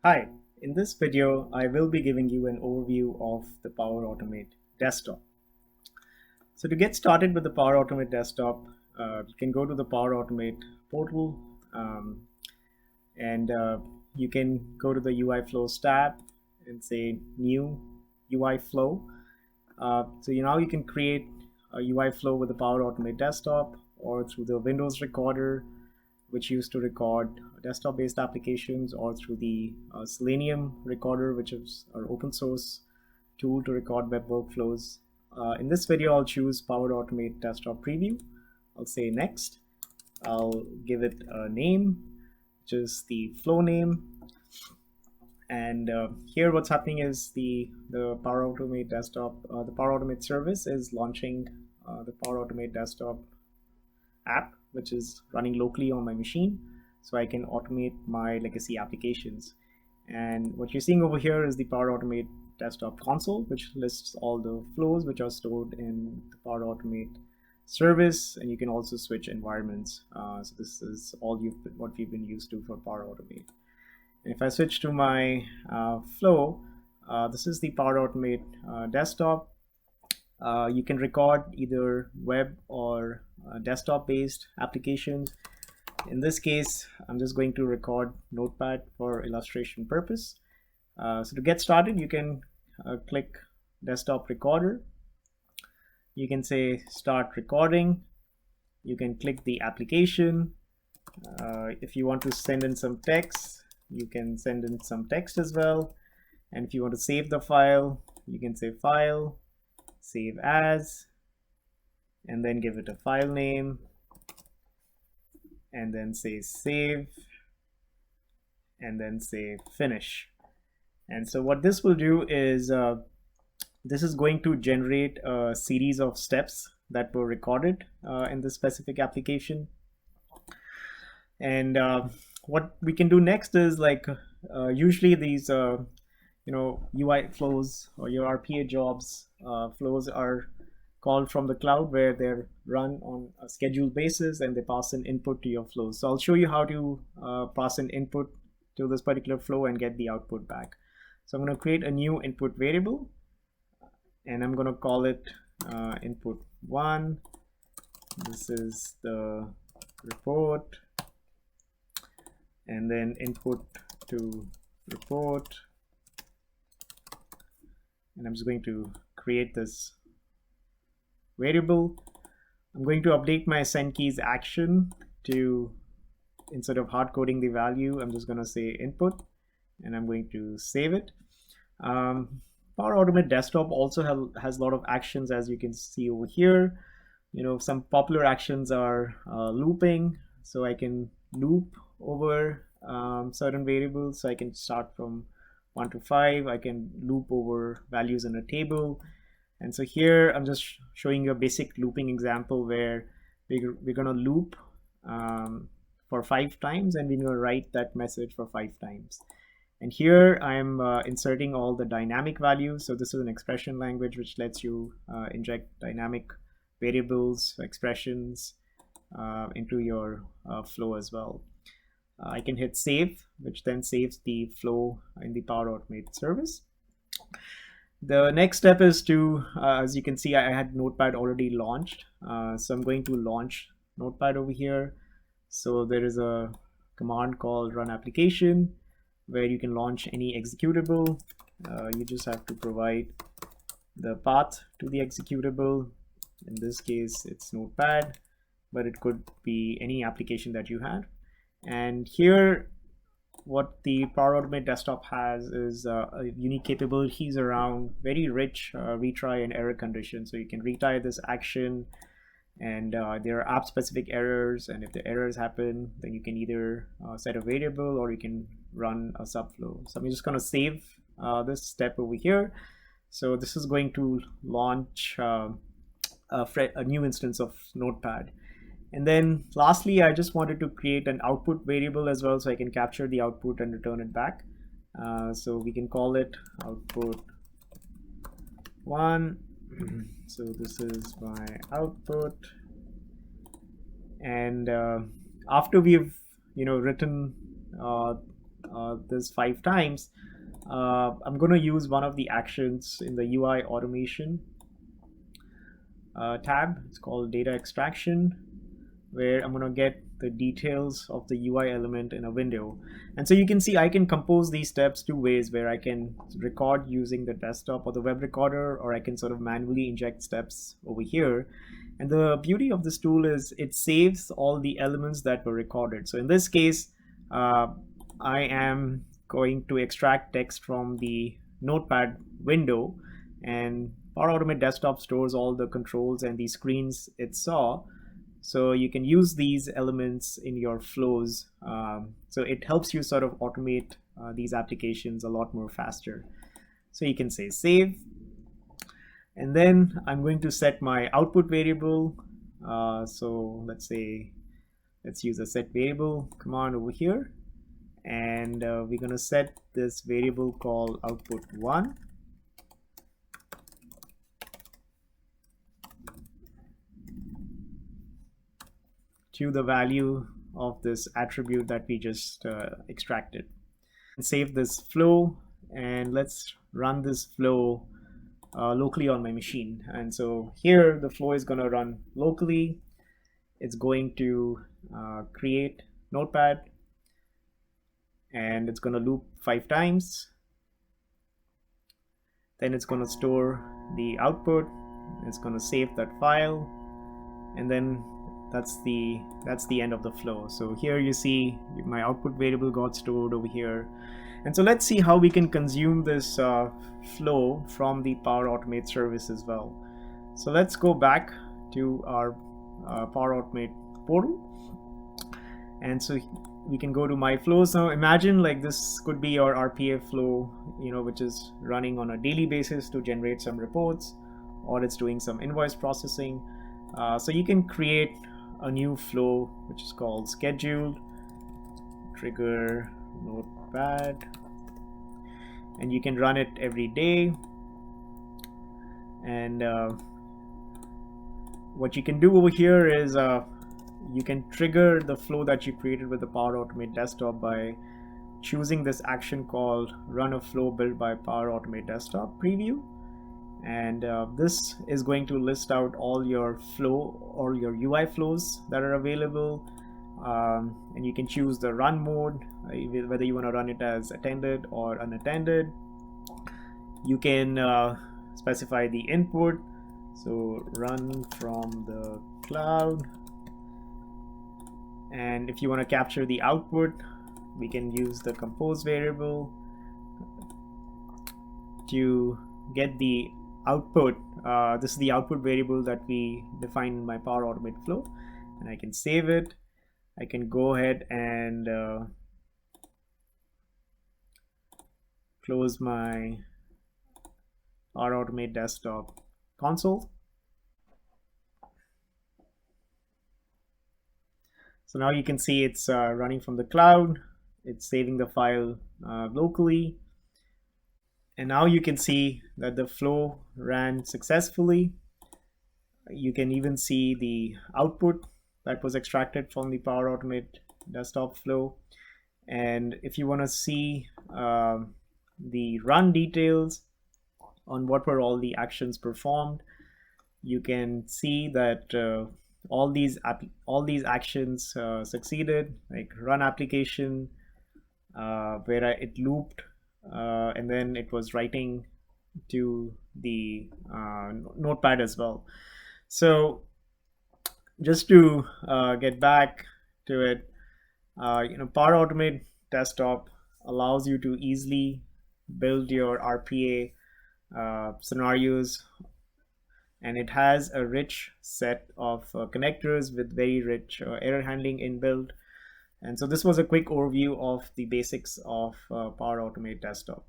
Hi, in this video, I will be giving you an overview of the Power Automate desktop. So to get started with the Power Automate desktop, you can go to the Power Automate portal um, and you can go to the UI Flows tab and say New UI Flow. Now you can create a UI flow with the Power Automate desktop or through the Windows Recorder, which used to record desktop-based applications, or through the Selenium Recorder, which is our open source tool to record web workflows. In this video, I'll choose Power Automate Desktop Preview. I'll say next. I'll give it a name, which is the flow name. And here what's happening is the Power Automate desktop, the Power Automate service is launching the Power Automate desktop app, which is running locally on my machine, so I can automate my legacy applications. And what you're seeing over here is the Power Automate desktop console, which lists all the flows which are stored in the Power Automate service, and you can also switch environments. So this is all what we've been used to for Power Automate. And if I switch to my flow, this is the Power Automate desktop. You can record either web or desktop based applications. In this case, I'm just going to record Notepad for illustration purpose. So to get started, you can click desktop recorder. You can say start recording. You can click the application. If you want to send in some text, you can send in some text as well. And if you want to save the file, you can say file, save as, and then give it a file name, and then say save, and then say finish. And so what this will do is this is going to generate a series of steps that were recorded in this specific application. And what we can do next is usually these UI flows or your RPA jobs flows are called from the cloud, where they're run on a scheduled basis and they pass an input to your flows. So I'll show you how to pass an input to this particular flow and get the output back. So I'm going to create a new input variable, and I'm going to call it input 1. This is the report, and then input to report. And I'm just going to create this variable. I'm going to update my send keys action to, instead of hard coding the value, I'm just going to say input, and I'm going to save it. Power Automate Desktop also has a lot of actions, as you can see over here. Some popular actions are looping, so I can loop over certain variables. So I can start from 1 to 5. I can loop over values in a table. And so here I'm just showing you a basic looping example where we're going to loop for 5 times, and we're going to write that message for 5 times. And here I'm inserting all the dynamic values. So this is an expression language which lets you inject dynamic variables, expressions into your flow as well. I can hit save, which then saves the flow in the Power Automate service. The next step is to, as you can see, I had Notepad already launched. So I'm going to launch Notepad over here. So there is a command called run application where you can launch any executable. You just have to provide the path to the executable. In this case, it's Notepad, but it could be any application that you had. And here, what the Power Automate Desktop has is unique capabilities around very rich retry and error conditions. So you can retry this action, and there are app-specific errors. And if the errors happen, then you can either set a variable or you can run a subflow. So I'm just going to save this step over here. So this is going to launch a new instance of Notepad. And then lastly, I just wanted to create an output variable as well, so I can capture the output and return it back. So we can call it output 1. So this is my output. And after we've written this 5 times, I'm going to use one of the actions in the UI automation tab. It's called data extraction, where I'm going to get the details of the UI element in a window. And so you can see I can compose these steps 2 ways, where I can record using the desktop or the web recorder, or I can sort of manually inject steps over here. And the beauty of this tool is it saves all the elements that were recorded. So in this case, I am going to extract text from the Notepad window, and Power Automate Desktop stores all the controls and the screens it saw. So you can use these elements in your flows. So it helps you sort of automate these applications a lot more faster. So you can say save. And then I'm going to set my output variable. So let's use a set variable command over here. And we're going to set this variable called output1. To the value of this attribute that we just extracted. And save this flow, and let's run this flow locally on my machine. And so here the flow is going to run locally. It's going to create Notepad, and it's going to loop 5 times. Then it's going to store the output. It's going to save that file, and then that's the end of the flow. So here you see my output variable got stored over here. And so let's see how we can consume this flow from the Power Automate service as well. So let's go back to our Power Automate portal. And so we can go to my flows. Now imagine like this could be your RPA flow, which is running on a daily basis to generate some reports, or it's doing some invoice processing. So you can create a new flow which is called scheduled trigger Notepad, and you can run it every day. And what you can do over here is you can trigger the flow that you created with the Power Automate Desktop by choosing this action called run a flow built by Power Automate Desktop preview. And this is going to list out all your flow or your UI flows that are available, and you can choose the run mode, whether you want to run it as attended or unattended. You can specify the input, so run from the cloud. And if you want to capture the output, we can use the compose variable to get the output. This is the output variable that we define in my Power Automate flow, and I can save it. I can go ahead and close my Power Automate Desktop console. So now you can see it's running from the cloud. It's saving the file locally. And now you can see that the flow ran successfully. You can even see the output that was extracted from the Power Automate Desktop flow. And if you want to see the run details on what were all the actions performed, you can see that all these actions succeeded, like run application, where it looped, and then it was writing to the Notepad as well. So just to get back to it, Power Automate Desktop allows you to easily build your RPA scenarios, and it has a rich set of connectors with very rich error handling inbuilt. And so this was a quick overview of the basics of Power Automate Desktop.